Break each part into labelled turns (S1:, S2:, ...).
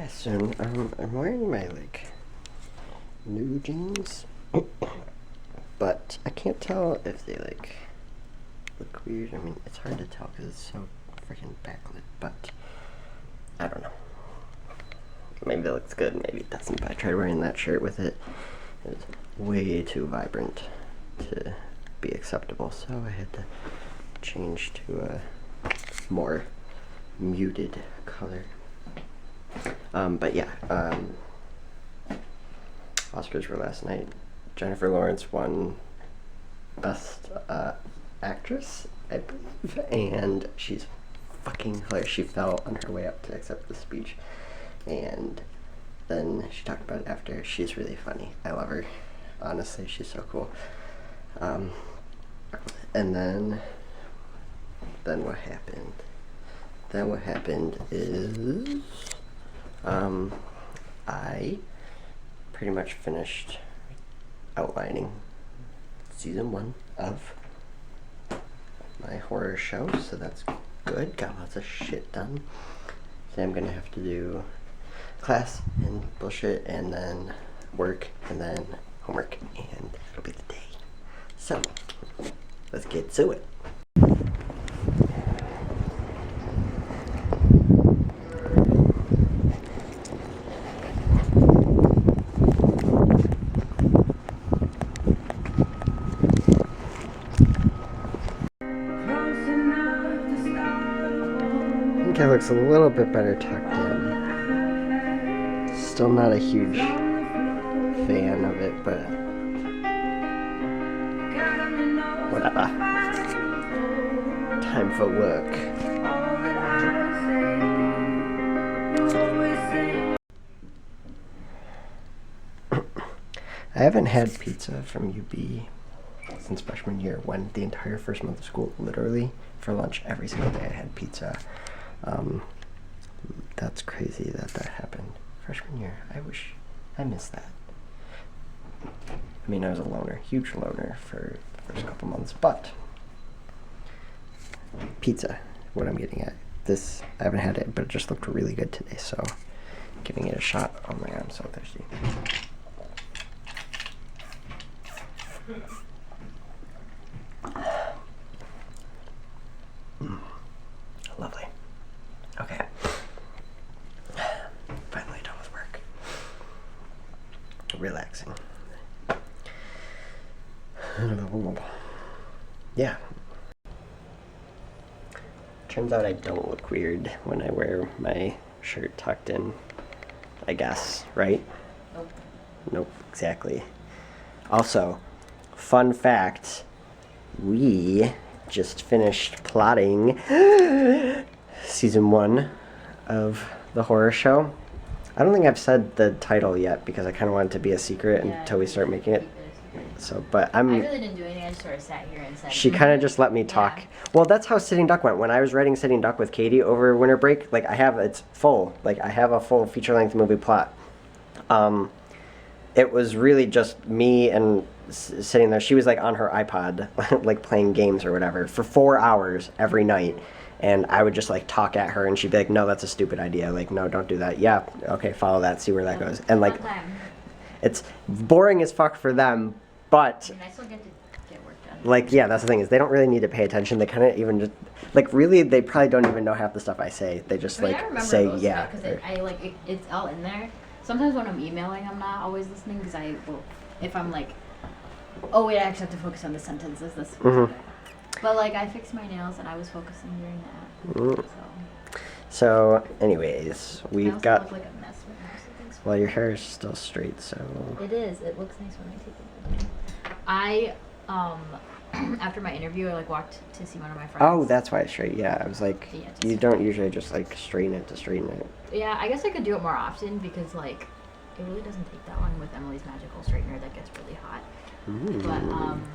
S1: question. I'm wearing my like new jeans, but I can't tell if they like look weird. I mean, it's hard to tell because it's so freaking backlit, but I don't know. Maybe it looks good, maybe it doesn't. But I tried wearing that shirt with it. It's way too vibrant to be acceptable, so I had to change to a more muted color. But yeah, Oscars were last night. Jennifer Lawrence won Best Actress, I believe, and she's fucking hilarious. She fell on her way up to accept the speech, and then she talked about it after. She's really funny. I love her. Honestly, she's so cool. And then what happened? Then what happened is I pretty much finished outlining season 1 of my horror show, so that's good. Got lots of shit done. So I'm gonna have to do class and bullshit, and then work, and then homework, and it'll be the day. So let's get to it. I think it looks a little bit better tucked in. Still not a huge fan of it, but whatever. Time for work. I haven't had pizza from UB since freshman year, when the entire first month of school, literally for lunch every single day I had pizza. That's crazy that happened freshman year. I missed that. I mean, I was a loner, huge loner for the first couple months, but pizza, what I'm getting at. This, I haven't had it, but it just looked really good today, so giving it a shot. Oh my god, I'm so thirsty. Lovely. Okay. Finally done with work. Relaxing. Yeah. Turns out I don't look weird when I wear my shirt tucked in, I guess, right?
S2: Nope.
S1: Nope, exactly. Also, fun fact, we just finished plotting season 1 of the horror show. I don't think I've said the title yet because I kind of want it to be a secret until we start making it. So, but
S2: I really didn't do anything. I just sort of sat here and said.
S1: She kind of just let me talk. Yeah. Well, that's how Sitting Duck went. When I was writing Sitting Duck with Katie over winter break, like it's full. Like I have a full feature-length movie plot. It was really just me and sitting there. She was like on her iPod, like playing games or whatever for 4 hours every night. And I would just like talk at her and she'd be like, no, that's a stupid idea. Like, no, don't do that. Yeah, okay, follow that, see where that goes. And like, it's boring as fuck for them, but
S2: I still get to get work done.
S1: Like, yeah, that's the thing, is they don't really need to pay attention. They kind of even just, like, really, they probably don't even know half the stuff I say. They just, like, say, yeah.
S2: Because it's all in there. Sometimes when I'm emailing, I'm not always listening because if I'm like, oh wait, I actually have to focus on the sentences. But like, I fixed my nails and I was focusing during that.
S1: So, anyways, we've got.
S2: Look like a mess right now, so
S1: well, your hair is still straight, so.
S2: It is. It looks nice when I take it. I after my interview, I like walked to see one of my friends.
S1: Oh, that's why it's straight. Yeah, I was like, yeah, you don't usually just like straighten it to straighten it.
S2: Yeah, I guess I could do it more often because like it really doesn't take that long with Emily's magical straightener that gets really hot.
S1: Ooh,
S2: but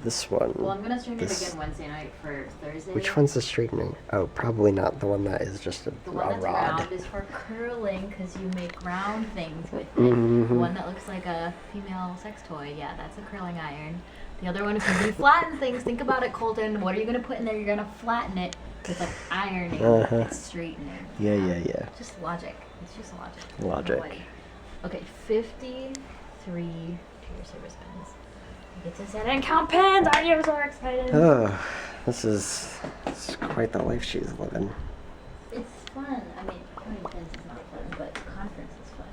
S1: this one.
S2: Well, I'm gonna straighten it again Wednesday night for Thursday.
S1: Which one's the straightening? Oh, probably not the one that is just a
S2: the one that's
S1: rod.
S2: round is for curling because you make round things with it. The one that looks like a female sex toy, yeah, that's a curling iron. The other one is when you flatten things. Think about it, Colton. What are you gonna put in there? You're gonna flatten it. It's like ironing.
S1: Uh-huh.
S2: It's straightening.
S1: Yeah.
S2: Just logic. It's just logic.
S1: Logic.
S2: Like, okay, 53 Pure Service pens. I get to sit and count pens. I am so excited.
S1: Oh, this is quite the life she's living.
S2: It's fun. I mean, counting pens is not fun, but conference is fun.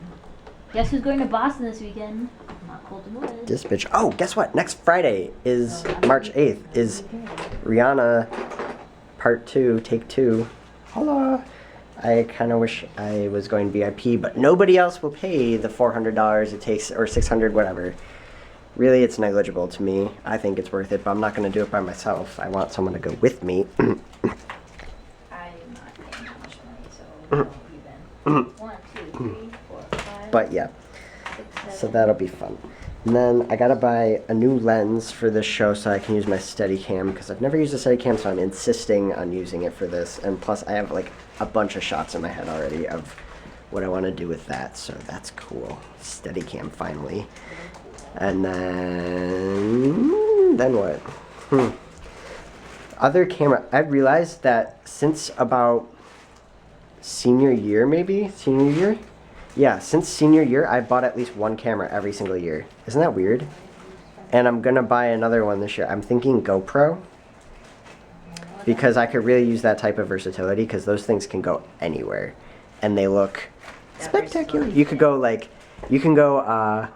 S2: Guess who's going to Boston this weekend? Not Colton Woods.
S1: This bitch. Oh, guess what? Next Friday is March 8th is Rihanna Part 2, Take 2. Holla. I kind of wish I was going VIP, but nobody else will pay the $400 it takes, or $600, whatever. Really, it's negligible to me. I think it's worth it, but I'm not going to do it by myself. I want someone to go with me.
S2: I'm not paying that much money, so don't even. 1, 2, 3, 4, 5.
S1: But yeah,
S2: 6, 7.
S1: so that'll be fun. And then I gotta buy a new lens for this show so I can use my Steadicam, because I've never used a Steadicam, so I'm insisting on using it for this. And plus, I have like a bunch of shots in my head already of what I want to do with that, so that's cool. Steadicam finally. And then what? Other camera. I realized that since about senior year, maybe senior year. Yeah, since senior year, I bought at least one camera every single year. Isn't that weird? And I'm gonna buy another one this year. I'm thinking GoPro, because I could really use that type of versatility, because those things can go anywhere, and they look spectacular. You could go like, you can go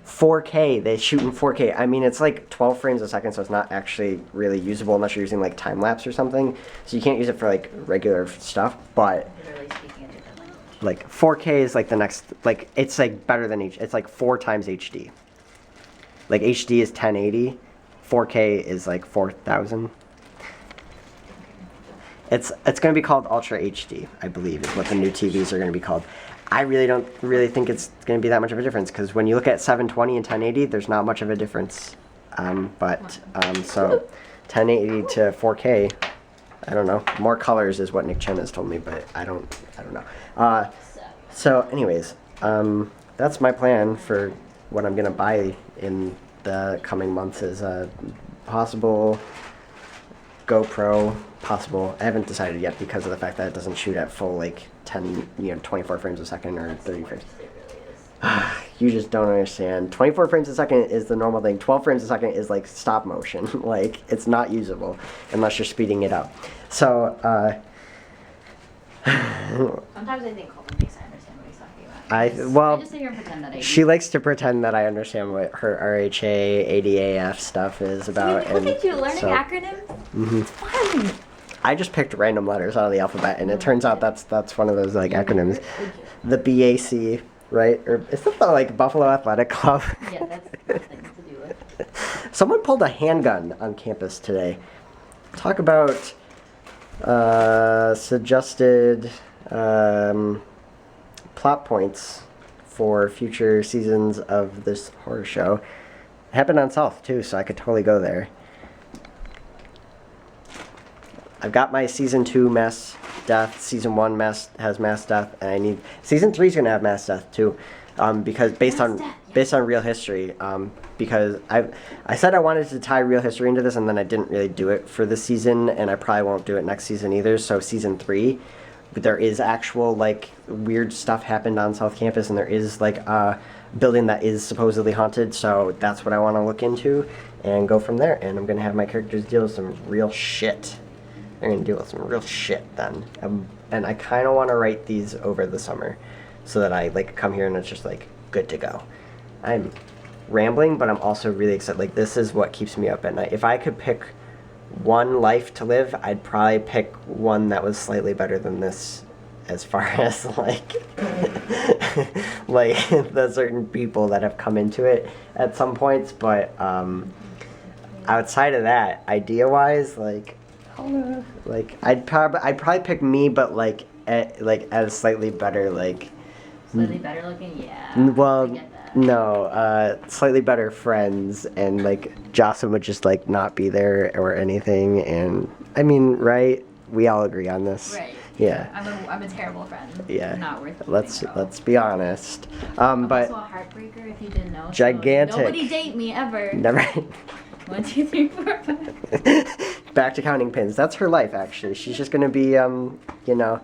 S1: 4K. They shoot in 4K. I mean, it's like 12 frames a second, so it's not actually really usable unless you're using like time lapse or something. So you can't use it for like regular stuff, but
S2: Literally speaking a different language.
S1: like 4K is like the next, like it's like better than it's like 4 times HD. Like HD is 1080, 4K is like 4000. It's going to be called Ultra HD, I believe, is what the new TVs are going to be called. I really don't think it's going to be that much of a difference, because when you look at 720 and 1080, there's not much of a difference. So 1080 to 4K, I don't know. More colors is what Nick Chen has told me, but I don't know. So anyways, that's my plan for what I'm going to buy in the coming months is a possible GoPro, possible. I haven't decided yet because of the fact that it doesn't shoot at full like 24 frames a second or 30 frames. You just don't understand. 24 frames a second is the normal thing. 12 frames a second is like stop motion. Like it's not usable unless you're speeding it up. So
S2: Sometimes I think Colton thinks I understand what he's talking about.
S1: well,
S2: I just sit here and pretend that I do.
S1: she likes to pretend that I understand what her RHA, ADAF stuff is about.
S2: Look at you learning acronyms. It's fun.
S1: I just picked random letters out of the alphabet, and it turns out that's one of those like acronyms. The BAC, right? Or is that the like Buffalo Athletic Club?
S2: Yeah, that's nothing to do with.
S1: Someone pulled a handgun on campus today. Talk about suggested plot points for future seasons of this horror show. It happened on South too, so I could totally go there. I've got my season 2 mass death. Season 1 has mass death, and I need season 3 is gonna have mass death too, because based on real history. Because I said I wanted to tie real history into this, and then I didn't really do it for this season, and I probably won't do it next season either. So season 3, there is actual like weird stuff happened on South Campus, and there is like a building that is supposedly haunted. So that's what I want to look into and go from there. And I'm gonna have my characters deal with some real shit. They're gonna deal with some real shit then. And I kind of want to write these over the summer, so that I like come here and it's just like good to go. I'm rambling, but I'm also really excited. Like this is what keeps me up at night. If I could pick one life to live, I'd probably pick one that was slightly better than this, as far as like like the certain people that have come into it at some points. But outside of that, idea wise, like I'd probably pick me, but like at a slightly better like
S2: Slightly better looking, yeah.
S1: well,
S2: I get that.
S1: no, slightly better friends, and like Jocelyn would just like not be there or anything. And I mean, right? We all agree on this.
S2: Right.
S1: Yeah.
S2: I'm a terrible friend.
S1: Yeah.
S2: Not worth keeping
S1: Let's
S2: at all.
S1: let's be honest.
S2: I'm
S1: But
S2: also a heartbreaker, if you didn't know.
S1: Gigantic.
S2: So nobody date me ever.
S1: never.
S2: 1, 2, 3, 4, 5.
S1: back to counting pins. That's her life, actually. She's just gonna be, you know,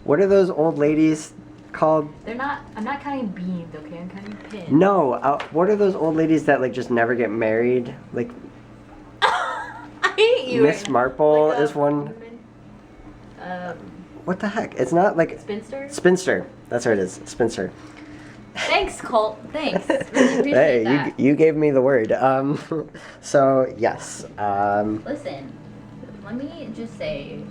S1: what are those old ladies called?
S2: They're not. I'm not counting beans. Okay, I'm counting pins.
S1: No, what are those old ladies that like just never get married? Like
S2: I hate you.
S1: Miss Marple
S2: Like a
S1: is one.
S2: woman,
S1: What the heck? It's not like
S2: spinster.
S1: spinster. That's what it is. Spinster.
S2: Thanks, Colt. Thanks. Really appreciate
S1: Hey,
S2: that.
S1: you gave me the word. So yes.
S2: Listen, let me just say,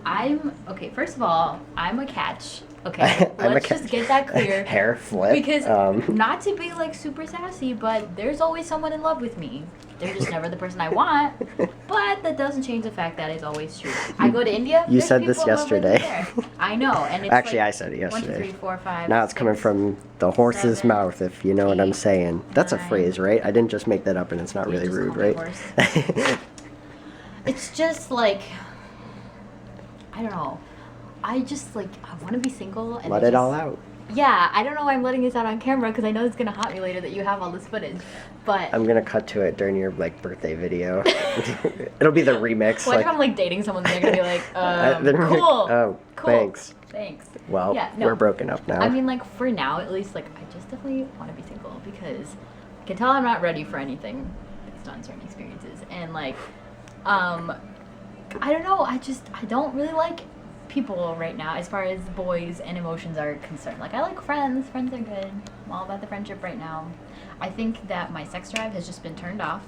S2: I'm okay. First of all, I'm a catch. Okay,
S1: I'm a
S2: let's
S1: catch.
S2: just get that clear.
S1: Hair flip.
S2: Because
S1: Um,
S2: not to be like super sassy, but there's always someone in love with me. They're just never the person I want. But that doesn't change the fact that it's always true. I go to India.
S1: You
S2: there's
S1: said this
S2: people in love with me
S1: yesterday.
S2: there. I know, and it's
S1: Actually,
S2: like
S1: I said it
S2: 1, 2,
S1: yesterday.
S2: 3, 4, 5.
S1: Now it's coming
S2: 6.
S1: from the horse's
S2: 7,
S1: mouth, if you know what I'm
S2: 8,
S1: saying. That's a
S2: 9.
S1: phrase, right? I didn't just make that up, and it's not
S2: You
S1: really
S2: just
S1: rude,
S2: called me
S1: right?
S2: It's just like, I don't know. I just like I want to be single and
S1: Let
S2: I
S1: it
S2: just-
S1: all out.
S2: Yeah, I don't know why I'm letting this out on camera because I know it's gonna haunt me later that you have all this footage. But
S1: I'm gonna cut to it during your like birthday video. It'll be the remix.
S2: what if I'm like dating someone and they're gonna be like,
S1: they're gonna be like,
S2: cool,
S1: oh,
S2: cool,
S1: thanks.
S2: thanks.
S1: Well,
S2: Yeah, no.
S1: we're broken up now.
S2: I mean, like for now at least, like I just definitely want to be single because I can tell I'm not ready for anything based on certain experiences and like, I don't know. I don't really like people right now as far as boys and emotions are concerned. Like I like friends. Friends are good. I'm all about the friendship right now. I think that my sex drive has just been turned off,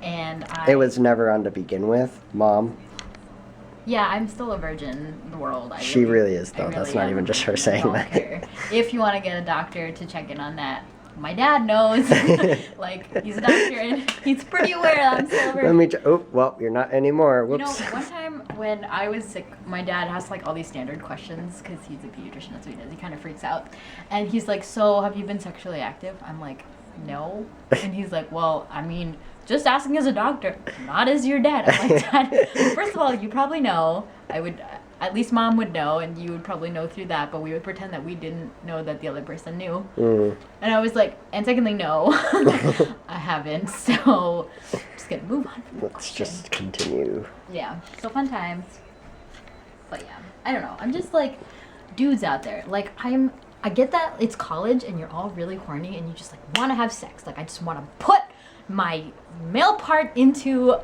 S2: and
S1: It was never on to begin with, Mom.
S2: Yeah, I'm still a virgin in the world.
S1: She really is,
S2: I
S1: though. That's
S2: really
S1: not
S2: am.
S1: even just her
S2: I
S1: saying
S2: don't
S1: that.
S2: care. If you want to get a doctor to check in on that, my dad knows. Like, he's a doctor and he's pretty aware that I'm still a virgin.
S1: Let me. Oh, well, you're not anymore.
S2: You know,
S1: Whoops.
S2: one time when I was sick, my dad asked like all these standard questions because he's a pediatrician. That's what he does. He kind of freaks out, and he's like, "So, have you been sexually active?" I'm like, "No," and he's like, "Well, I mean, just asking as a doctor, not as your dad." I'm like, "Dad, first of all, you probably know. I would." At least Mom would know, and you would probably know through that, but we would pretend that we didn't know that the other person knew. And I was like, and secondly, no, I haven't, so I'm just gonna move on from the
S1: Let's
S2: question.
S1: just continue.
S2: Yeah, so fun times. But yeah, I don't know. I'm just like, dudes out there. Like, I get that it's college and you're all really horny and you just like want to have sex. Like, I just want to put my male part into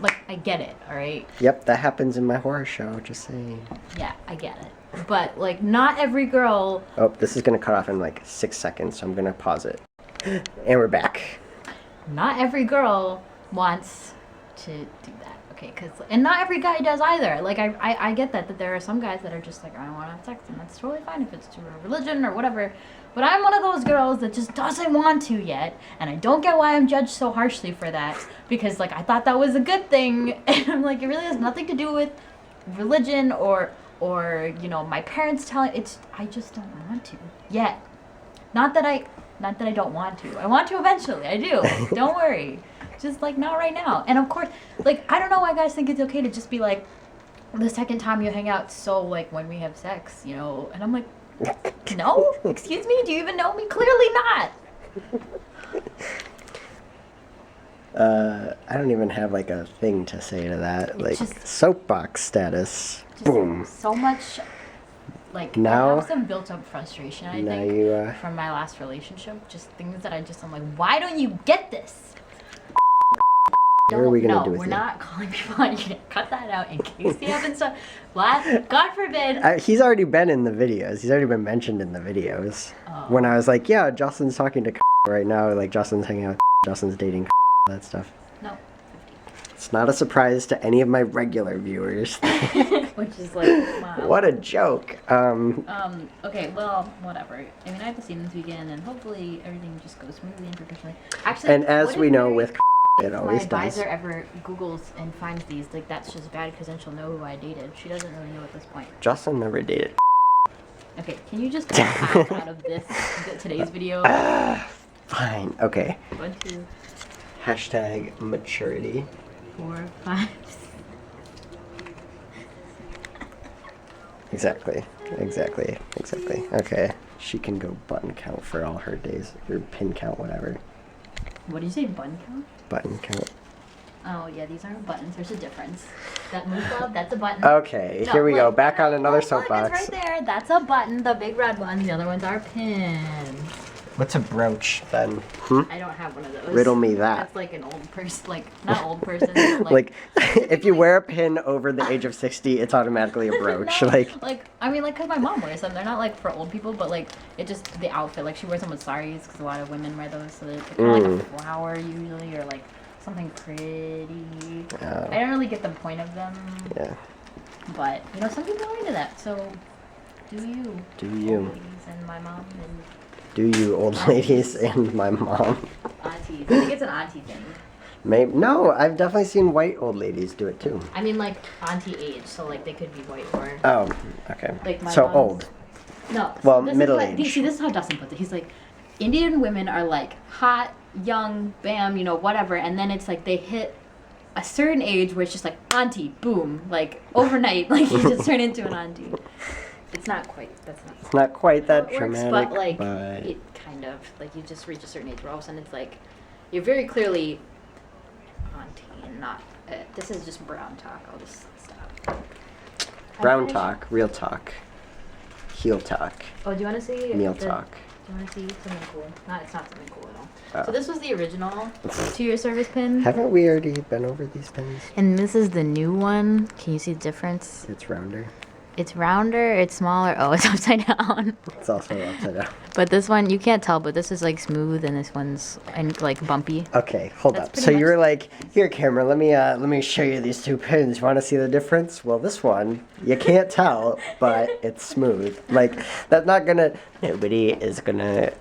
S2: like, I get it, all right?
S1: Yep, that happens in my horror show. Just saying.
S2: Yeah, I get it. But like, not every girl.
S1: Oh, this is gonna cut off in like 6 seconds, so I'm gonna pause it. And we're back.
S2: Not every girl wants to do that, okay? And not every guy does either. Like, I get that there are some guys that are just like, I don't want to have sex, and that's totally fine if it's to a religion or whatever. But I'm one of those girls that just doesn't want to yet, and I don't get why I'm judged so harshly for that, because, like, I thought that was a good thing, and I'm like, it really has nothing to do with religion or you know, my parents telling, I just don't want to yet. Not that I don't want to. I want to eventually. I do. Don't worry. Just like not right now. And of course, like I don't know why guys think it's okay to just be like the second time you hang out, so like when we have sex, you know. And I'm like, no, excuse me, do you even know me? Clearly not.
S1: I don't even have like a thing to say to that. Like
S2: just-
S1: soapbox status.
S2: Just
S1: Boom.
S2: so much. Like
S1: Now-
S2: I have some built up frustration. I
S1: Now
S2: think
S1: you,
S2: from my last relationship, just things that I'm like, why don't you get this?
S1: What are we gonna
S2: no,
S1: do with
S2: we're
S1: you?
S2: not calling people on you. Cut that out in case you haven't stuff. God forbid.
S1: He's already been in the videos. He's already been mentioned in the videos.
S2: Oh.
S1: When I was like, yeah, Jocelyn's talking to right now. Like Jocelyn's hanging out with Jocelyn's dating that stuff.
S2: No.
S1: It's not a surprise to any of my regular viewers.
S2: Which is like, wow.
S1: What a joke.
S2: Okay, well, whatever. I mean, I have to see them this weekend, and hopefully everything just goes smoothly and professionally. Actually,
S1: And as
S2: what
S1: we
S2: if
S1: know
S2: Mary-
S1: with it
S2: my
S1: always
S2: advisor
S1: does.
S2: ever Googles and finds these, like, that's just bad because then she'll know who I dated. She doesn't really know at this point.
S1: Jocelyn never dated.
S2: Okay, can you just cut out of today's video?
S1: Fine. Okay.
S2: 1, 2,
S1: Hashtag maturity.
S2: 4, 5.
S1: Exactly. Okay. She can go button count for all her days. Or pin count, whatever.
S2: What did you say, bun count?
S1: Button count.
S2: Oh yeah, these aren't buttons. There's a difference. That move glove, that's a button.
S1: Okay,
S2: No,
S1: here we go.
S2: look,
S1: Back on another
S2: look,
S1: soapbox.
S2: It's right there. That's a button. The big red one. The other ones are pins.
S1: What's a brooch then?
S2: I don't have one of those.
S1: Riddle me that.
S2: That's like an old person, like not old person. But
S1: Like, if you wear a pin over the age of 60, it's automatically a brooch.
S2: No,
S1: Like,
S2: I mean, like, cause my mom wears them. They're not like for old people, but like it just the outfit. Like she wears them with saris, cause a lot of women wear those. So they're kind of like a flower usually, or like something pretty. I don't really get the point of them.
S1: yeah.
S2: But you know, some people are into that. So do you?
S1: Do you?
S2: Ladies and my mom and
S1: Do you, old ladies and my mom?
S2: aunties. I think it's an auntie thing.
S1: Maybe no. I've definitely seen white old ladies do it too.
S2: I mean, like auntie age, so like they could be white or
S1: Oh, okay.
S2: Like my
S1: so
S2: mom's-
S1: old.
S2: no.
S1: Well,
S2: this is
S1: middle
S2: what-
S1: age.
S2: See, this is how Dustin puts it. He's like, Indian women are like hot, young, bam, you know, whatever, and then it's like they hit a certain age where it's just like auntie, boom, like overnight, like you just turn into an auntie. It's not quite. That's not.
S1: It's not quite that
S2: how it works,
S1: dramatic,
S2: but like
S1: but
S2: it kind of like you just reach a certain age where all of a sudden it's like you're very clearly auntie and not. This is just brown talk. I'll just stop.
S1: brown
S2: I
S1: talk, real talk, heel talk,
S2: Oh, do you want to see
S1: meal
S2: the-
S1: talk.
S2: Do you want to see something cool? It's not something cool at all.
S1: Oh.
S2: So this was the original 2-year service pin,
S1: Haven't we already been over these pins?
S2: and this is the new one. Can you see the difference?
S1: It's rounder.
S2: It's rounder. It's smaller. Oh, it's upside down.
S1: It's also upside down.
S2: But this one you can't tell. But this is like smooth, and this one's like bumpy.
S1: Okay, hold
S2: That's
S1: up.
S2: pretty
S1: So
S2: much-
S1: you're like, here, camera. Let me show you these two pins. You want to see the difference? Well, this one you can't tell, but it's smooth. Like that's not gonna. Nobody is gonna.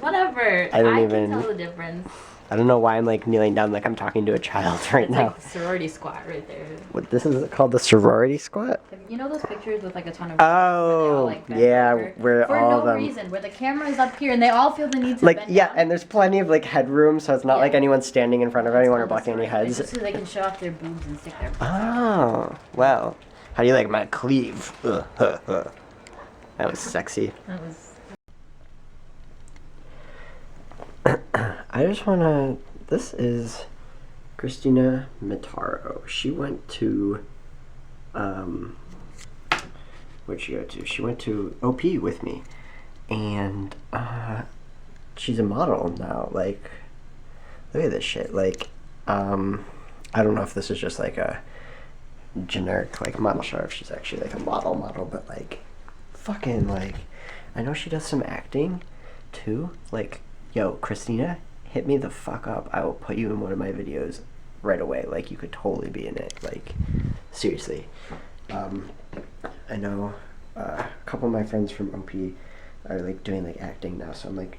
S2: Whatever.
S1: I don't
S2: can
S1: even-
S2: tell the difference.
S1: I don't know why I'm like kneeling down like I'm talking to a child right
S2: It's
S1: now.
S2: like the sorority squat right there.
S1: What this is called the sorority squat?
S2: You know those pictures with like a ton of
S1: Oh,
S2: bend
S1: yeah,
S2: over?
S1: where
S2: for
S1: all
S2: no
S1: of them.
S2: reason, where the camera is up here and they all feel the need to
S1: Like
S2: bend
S1: yeah,
S2: down.
S1: and there's plenty of like headroom, so it's not
S2: Yeah.
S1: like anyone's standing in front of anyone or
S2: It's called
S1: blocking any
S2: sorority.
S1: heads.
S2: It's just so they can show off their boobs and stick their boobs out.
S1: Oh, well. How do you like my cleave? That was sexy.
S2: That was
S1: I just wanna. This is Christina Mitaro. She went to. Where'd she go to? She went to OP with me, and she's a model now. Like, look at this shit. Like, I don't know if this is just like a generic like model shot, or if she's actually like a model, but like, fucking like, I know she does some acting, too. Like, yo, Christina, hit me the fuck up. I will put you in one of my videos right away. Like, you could totally be in it. Like, seriously. I know a couple of my friends from OP are like doing like acting now, so I'm like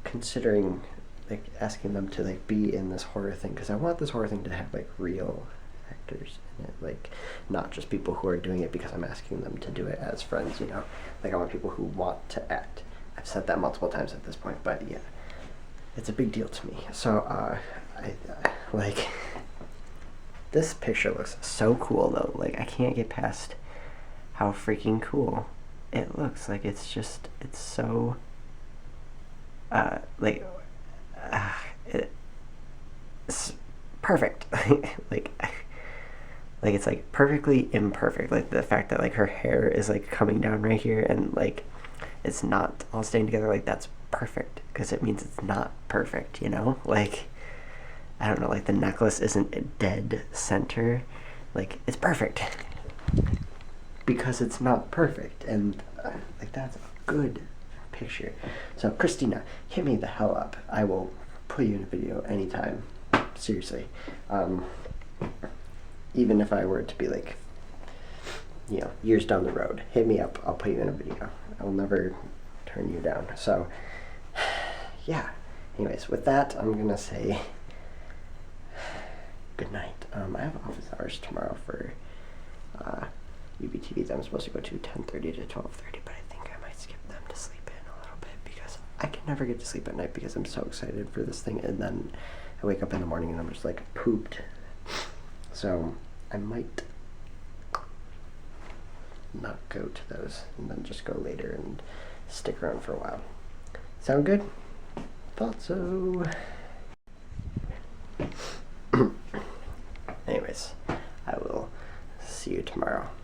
S1: considering like asking them to like be in this horror thing, because I want this horror thing to have like real actors in it, like not just people who are doing it because I'm asking them to do it as friends, you know. Like I want people who want to act. I've said that multiple times at this point, but yeah, it's a big deal to me. So I like this picture looks so cool though. Like I can't get past how freaking cool it looks. Like it's so it's perfect. like it's like perfectly imperfect. Like the fact that like her hair is like coming down right here and like it's not all staying together, like that's perfect, because it means it's not perfect, you know. Like I don't know, like the necklace isn't a dead center, like it's perfect because it's not perfect, and like that's a good picture. So Christina, hit me the hell up. I will put you in a video anytime, seriously. Even if I were to be like, you know, years down the road, hit me up. I'll put you in a video. I will never turn you down. So yeah, anyways, with that I'm gonna say good night. I have office hours tomorrow for UBTVs. I'm supposed to go to 10:30 to 12:30, but I think I might skip them to sleep in a little bit, because I can never get to sleep at night because I'm so excited for this thing, and then I wake up in the morning and I'm just like pooped. So I might not go to those and then just go later and stick around for a while. Sound good? Thought so. see you tomorrow.